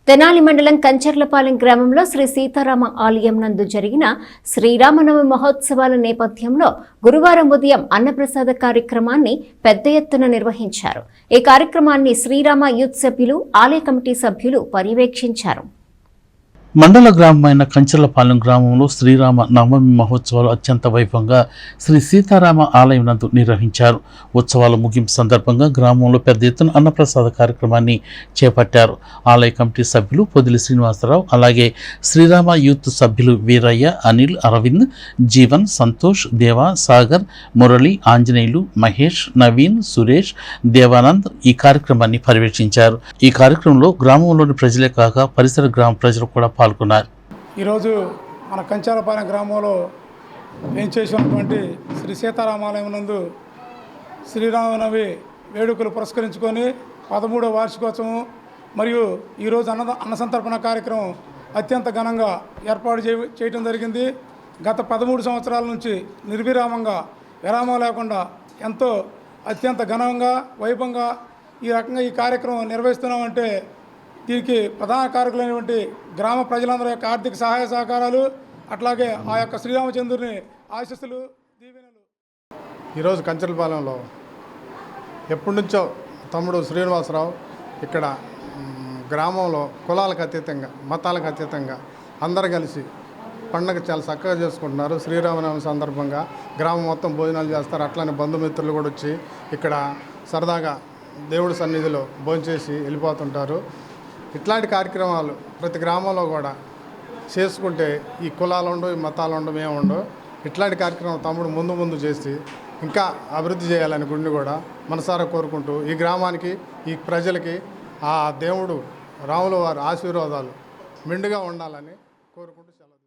తెనాలి మండలం కంచర్లపాలెం గ్రామంలో శ్రీ సీతారామ ఆలయం నందు జరిగిన శ్రీరామనవమి మహోత్సవాల నేపథ్యంలో గురువారం ఉదయం అన్నప్రసాద కార్యక్రమాన్ని పెద్ద ఎత్తున నిర్వహించారు. ఈ కార్యక్రమాన్ని శ్రీరామ యూత్ సభ్యులు, ఆలయ కమిటీ సభ్యులు పర్యవేక్షించారు. మండల గ్రామమైన కంచర్లపాలెం గ్రామంలో శ్రీరామ నవమి మహోత్సవాలు అత్యంత వైభవంగా శ్రీ సీతారామ ఆలయం నందు నిర్వహించారు. ఉత్సవాల ముగింపు సందర్భంగా గ్రామంలో పెద్ద ఎత్తున అన్నప్రసాద కార్యక్రమాన్ని చేపట్టారు. ఆలయ కమిటీ సభ్యులు పొదిలి శ్రీనివాసరావు, అలాగే శ్రీరామ యూత్ సభ్యులు వీరయ్య, అనిల్, అరవింద్, జీవన్, సంతోష్, దేవ, సాగర్, మురళి, ఆంజనేయులు, మహేష్, నవీన్, సురేష్, దేవానంద్ ఈ కార్యక్రమాన్ని పర్యవేక్షించారు. ఈ కార్యక్రమంలో గ్రామంలోని ప్రజలే కాక పరిసర గ్రామ ప్రజలు కూడా పాల్గొన్నారు. ఈరోజు మన కంచాలపాలెం గ్రామంలో ఏం చేసినటువంటి శ్రీ సీతారామాలయం నందు శ్రీరామనవమి వేడుకలు పురస్కరించుకొని 13వ వార్షికోత్సవం మరియు ఈరోజు అన్న సంతర్పణ కార్యక్రమం అత్యంత ఘనంగా ఏర్పాటు చేయడం జరిగింది. గత 13 సంవత్సరాల నుంచి నిర్విరామంగా విరామం లేకుండా ఎంతో అత్యంత ఘనంగా వైభవంగా ఈ రకంగా ఈ కార్యక్రమం నిర్వహిస్తున్నామంటే దీనికి ప్రధాన కారకులైనటువంటి గ్రామ ప్రజలందరి యొక్క ఆర్థిక సహాయ సహకారాలు, అట్లాగే ఆ యొక్క శ్రీరామచంద్రుని ఆశీస్సులు, దీవెనలు. ఈరోజు కంచర్లపాలెంలో ఎప్పటి నుంచో తమ్ముడు శ్రీనివాసరావు ఇక్కడ గ్రామంలో కులాలకు అతీతంగా, మతాలకు అతీతంగా అందరూ కలిసి పండుగ చాలా చక్కగా చేసుకుంటున్నారు. శ్రీరామనవమి సందర్భంగా గ్రామం మొత్తం భోజనాలు చేస్తారు. అట్లానే బంధుమిత్రులు కూడా వచ్చి ఇక్కడ సరదాగా దేవుడి సన్నిధిలో భోంచేసి వెళ్ళిపోతుంటారు. ఇట్లాంటి కార్యక్రమాలు ప్రతి గ్రామంలో కూడా చేసుకుంటే ఈ కులాలు ఉండవు, ఈ మతాలు ఉండవు, ఏమి ఉండవు. ఇట్లాంటి కార్యక్రమం తమ్ముడు ముందు చేసి ఇంకా అభివృద్ధి చేయాలని గుడిని కూడా మనసారా కోరుకుంటూ ఈ గ్రామానికి, ఈ ప్రజలకి ఆ దేవుడు రాముల వారి ఆశీర్వాదాలు మెండుగా ఉండాలని కోరుకుంటూ సెలవు.